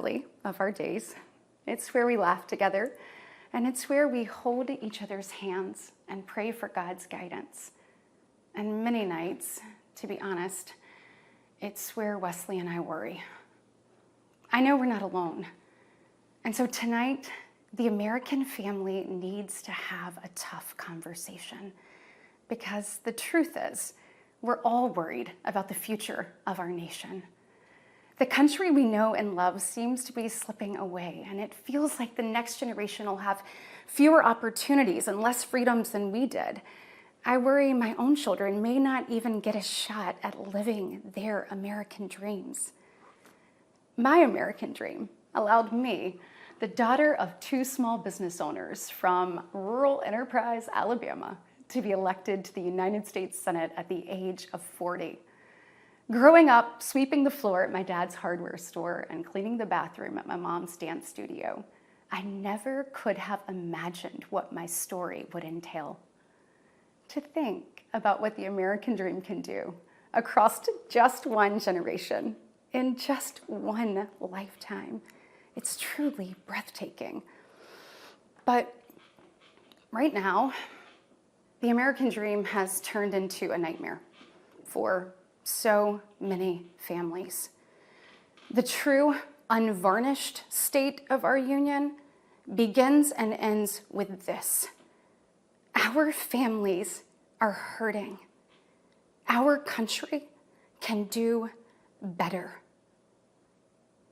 family of our days. It's where we laugh together, and it's where we hold each other's hands and pray for God's guidance. And many nights, to be honest, it's where Wesley and I worry. I know we're not alone. And so tonight, the American family needs to have a tough conversation, because the truth is, we're all worried about the future of our nation. The country we know and love seems to be slipping away, and it feels like the next generation will have fewer opportunities and less freedoms than we did. I worry my own children may not even get a shot at living their American dreams. My American dream allowed me, the daughter of two small business owners from rural Enterprise, Alabama, to be elected to the United States Senate at the age of 40. Growing up, sweeping the floor at my dad's hardware store and cleaning the bathroom at my mom's dance studio, I never could have imagined what my story would entail. To think about what the American dream can do across just one generation, in just one lifetime, it's truly breathtaking. But right now, the American dream has turned into a nightmare for so many families. The true, unvarnished state of our union begins and ends with this: our families are hurting. Our country can do better.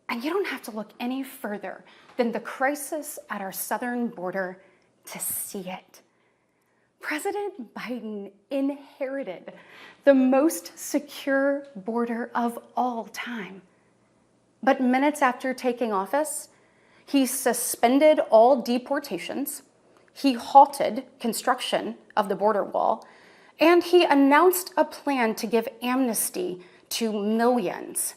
And you don't have to look any further than the crisis at our southern border to see it. President Biden inherited the most secure border of all time. But minutes after taking office, he suspended all deportations, he halted construction of the border wall, and he announced a plan to give amnesty to millions.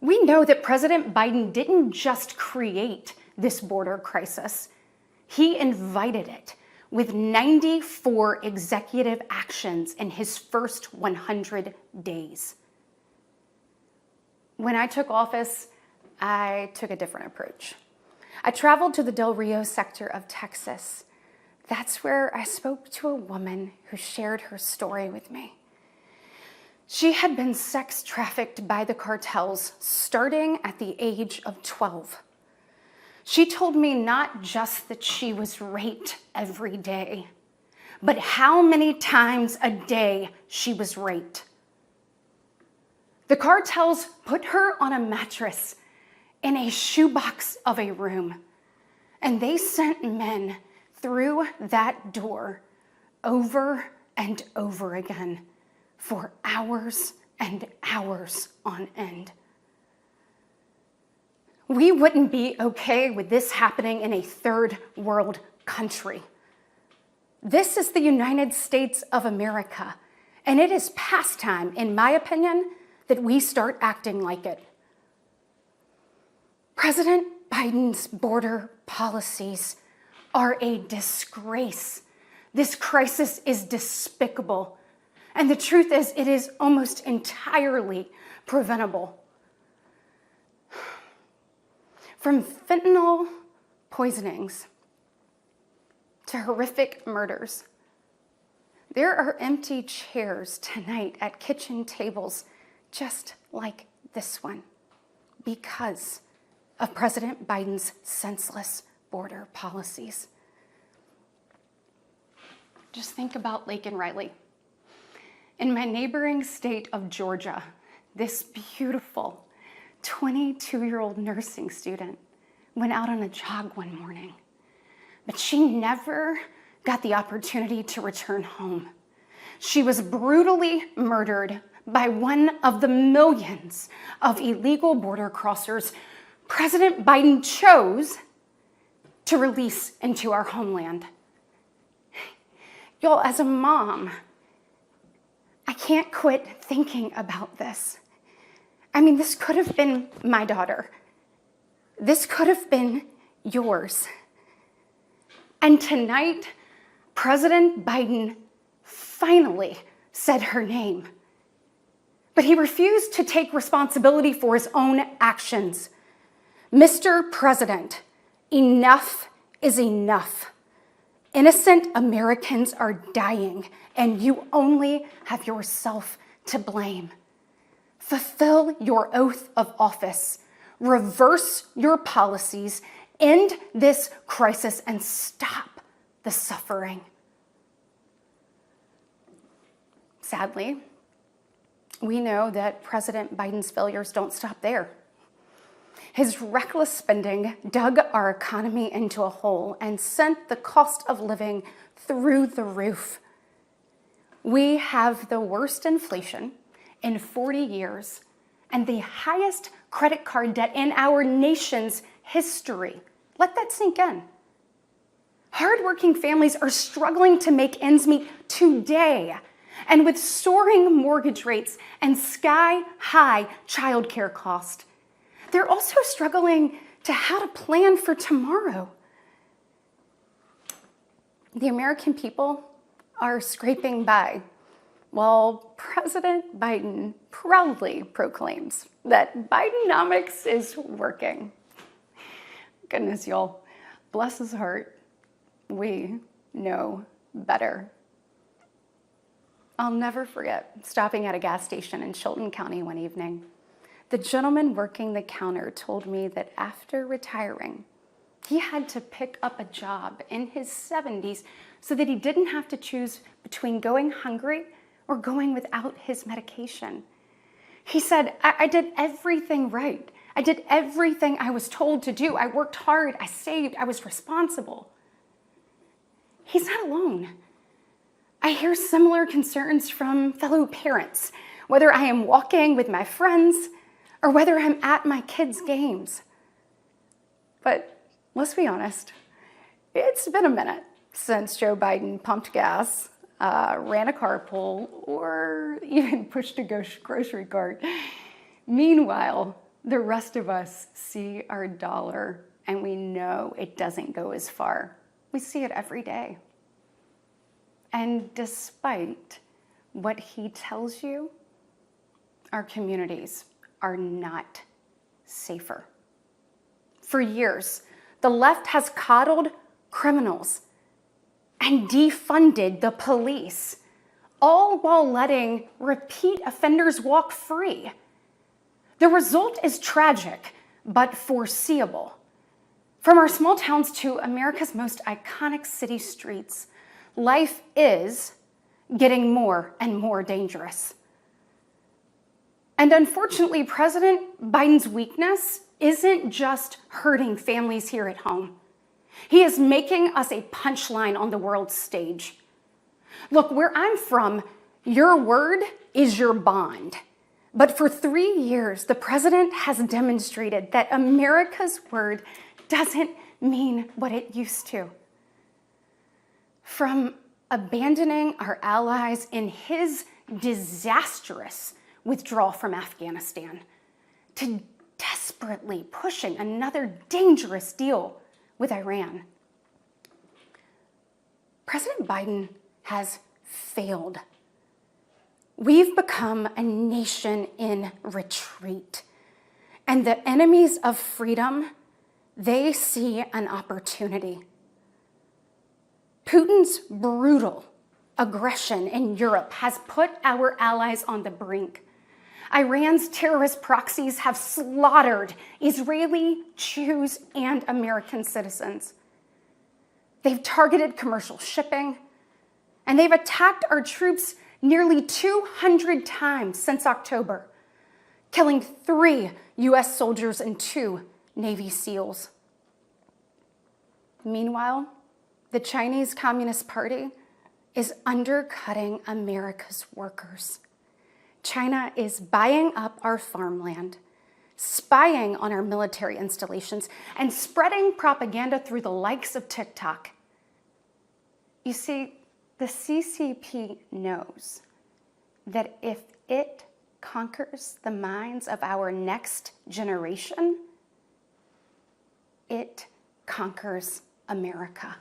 We know that President Biden didn't just create this border crisis, he invited it with 94 executive actions in his first 100 days. When I took office, I took a different approach. I traveled to the Del Rio sector of Texas. That's where I spoke to a woman who shared her story with me. She had been sex trafficked by the cartels starting at the age of 12. She told me not just that she was raped every day, but how many times a day she was raped. The cartels put her on a mattress in a shoebox of a room, and they sent men through that door over and over again for hours and hours on end. We wouldn't be okay with this happening in a third world country. This is the United States of America, and it is past time, in my opinion, that we start acting like it. President Biden's border policies are a disgrace. This crisis is despicable. And the truth is, it is almost entirely preventable. From fentanyl poisonings to horrific murders, there are empty chairs tonight at kitchen tables just like this one because of President Biden's senseless border policies. Just think about Laken Riley. In my neighboring state of Georgia, this beautiful 22-year-old nursing student went out on a jog one morning, but she never got the opportunity to return home. She was brutally murdered by one of the millions of illegal border crossers President Biden chose to release into our homeland. Y'all, as a mom, I can't quit thinking about this. I mean, this could have been my daughter. This could have been yours. And tonight, President Biden finally said her name. But he refused to take responsibility for his own actions. Mr. President, enough is enough. Innocent Americans are dying, and you only have yourself to blame. Fulfill your oath of office, reverse your policies, end this crisis, and stop the suffering. Sadly, we know that President Biden's failures don't stop there. His reckless spending dug our economy into a hole and sent the cost of living through the roof. We have the worst inflation in 40 years and the highest credit card debt in our nation's history. Let that sink in. Hardworking families are struggling to make ends meet today, and with soaring mortgage rates and sky-high childcare costs, they're also struggling to how to plan for tomorrow. The American people are scraping by, while President Biden proudly proclaims that Bidenomics is working. Goodness, y'all, bless his heart, we know better. I'll never forget stopping at a gas station in Chilton County one evening. The gentleman working the counter told me that after retiring, he had to pick up a job in his 70s so that he didn't have to choose between going hungry or going without his medication. He said, I did everything right. I did everything I was told to do. I worked hard, I saved, I was responsible. He's not alone. I hear similar concerns from fellow parents, whether I am walking with my friends or whether I'm at my kids' games. But let's be honest, it's been a minute since Joe Biden pumped gas, ran a carpool, or even pushed a grocery cart. Meanwhile, the rest of us see our dollar and we know it doesn't go as far. We see it every day. And despite what he tells you, our communities are not safer. For years, the left has coddled criminals and defunded the police, all while letting repeat offenders walk free. The result is tragic, but foreseeable. From our small towns to America's most iconic city streets, life is getting more and more dangerous. And unfortunately, President Biden's weakness isn't just hurting families here at home. He is making us a punchline on the world stage. Look, where I'm from, your word is your bond. But for 3 years, the president has demonstrated that America's word doesn't mean what it used to. From abandoning our allies in his disastrous withdrawal from Afghanistan to desperately pushing another dangerous deal with Iran, President Biden has failed. We've become a nation in retreat, and the enemies of freedom, they see an opportunity. Putin's brutal aggression in Europe has put our allies on the brink. Iran's terrorist proxies have slaughtered Israeli, Jews, and American citizens. They've targeted commercial shipping, and they've attacked our troops nearly 200 times since October, killing 3 U.S. soldiers and 2 Navy SEALs. Meanwhile, the Chinese Communist Party is undercutting America's workers. China is buying up our farmland, spying on our military installations, and spreading propaganda through the likes of TikTok. You see, the CCP knows that if it conquers the minds of our next generation, it conquers America.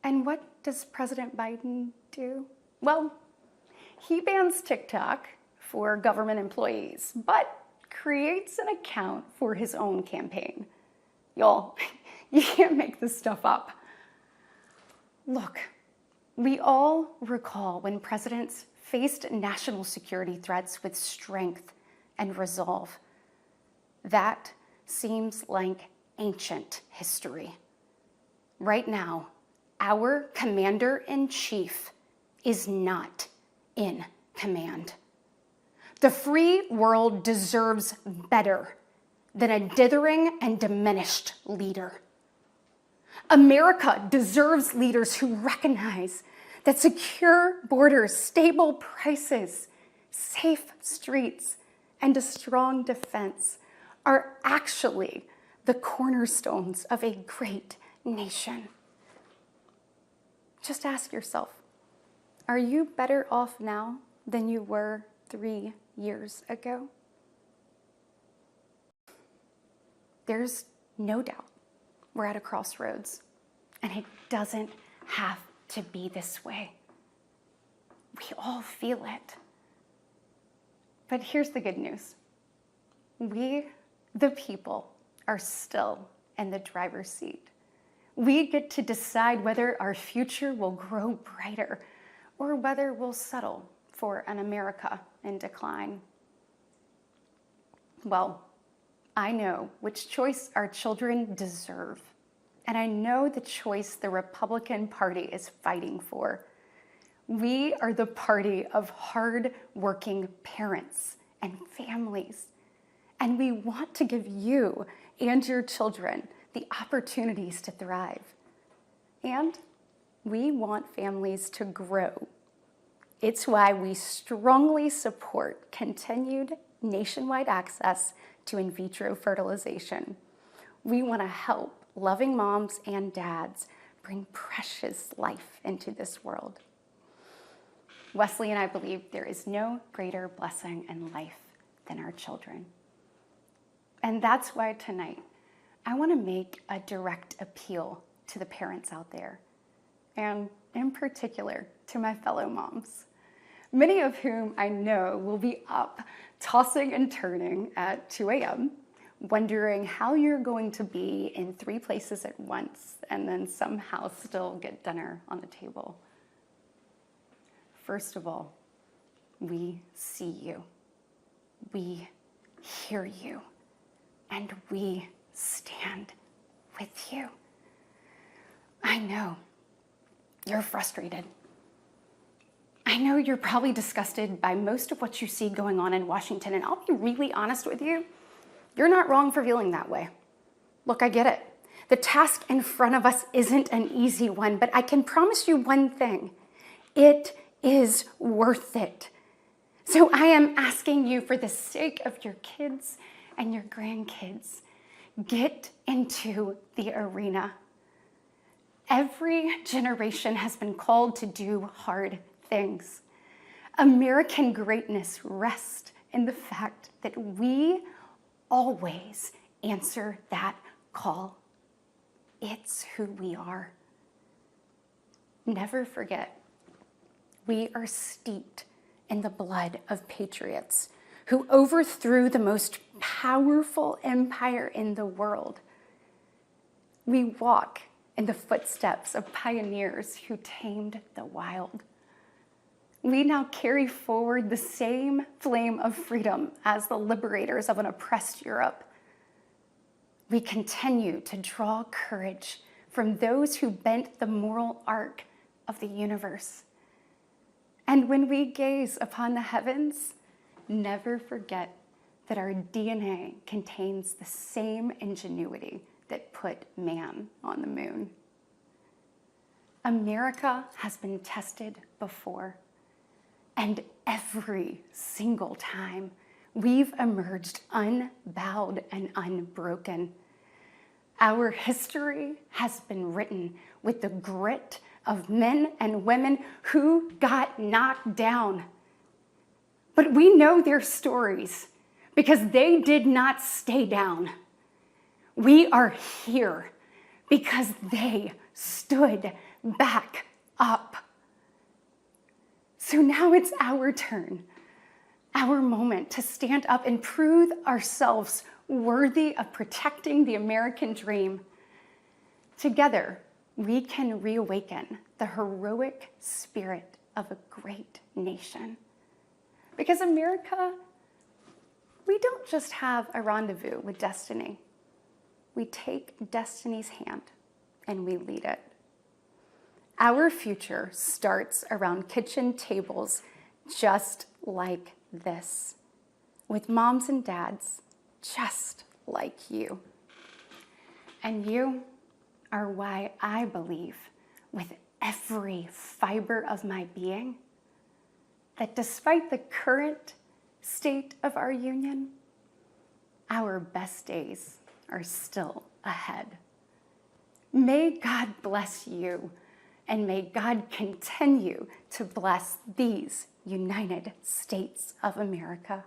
And what does President Biden do? Well, he bans TikTok for government employees, but creates an account for his own campaign. Y'all, you can't make this stuff up. Look, we all recall when presidents faced national security threats with strength and resolve. That seems like ancient history. Right now, our commander-in-chief is not in command. The free world deserves better than a dithering and diminished leader. America deserves leaders who recognize that secure borders, stable prices, safe streets, and a strong defense are actually the cornerstones of a great nation. Just ask yourself, are you better off now than you were 3 years ago? There's no doubt we're at a crossroads, and it doesn't have to be this way. We all feel it. But here's the good news. We, the people, are still in the driver's seat. We get to decide whether our future will grow brighter or whether we'll settle for an America in decline. Well, I know which choice our children deserve, and I know the choice the Republican Party is fighting for. We are the party of hard-working parents and families, and we want to give you and your children the opportunities to thrive. And we want families to grow. It's why we strongly support continued nationwide access to in vitro fertilization. We want to help loving moms and dads bring precious life into this world. Wesley and I believe there is no greater blessing in life than our children. And that's why tonight, I want to make a direct appeal to the parents out there, and in particular to my fellow moms, many of whom I know will be up tossing and turning at 2 a.m., wondering how you're going to be in 3 places at once and then somehow still get dinner on the table. First of all, we see you, we hear you, and we stand with you. I know you're frustrated. I know you're probably disgusted by most of what you see going on in Washington, and I'll be really honest with you, you're not wrong for feeling that way. Look, I get it. The task in front of us isn't an easy one, but I can promise you one thing. It is worth it. So I am asking you, for the sake of your kids and your grandkids, get into the arena. Every generation has been called to do hard things. American greatness rests in the fact that we always answer that call. It's who we are. Never forget, we are steeped in the blood of patriots who overthrew the most powerful empire in the world. We walk in the footsteps of pioneers who tamed the wild. We now carry forward the same flame of freedom as the liberators of an oppressed Europe. We continue to draw courage from those who bent the moral arc of the universe. And when we gaze upon the heavens, never forget that our DNA contains the same ingenuity that put man on the moon. America has been tested before, and every single time we've emerged unbowed and unbroken. Our history has been written with the grit of men and women who got knocked down. But we know their stories because they did not stay down. We are here because they stood back up. So now it's our turn. our moment to stand up and prove ourselves worthy of protecting the American dream. Together, we can reawaken the heroic spirit of a great nation. Because America, we don't just have a rendezvous with destiny. We take destiny's hand and we lead it. Our future starts around kitchen tables just like this, with moms and dads just like you. And you are why I believe with every fiber of my being that despite the current state of our union, our best days are still ahead. May God bless you, and may God continue to bless these United States of America.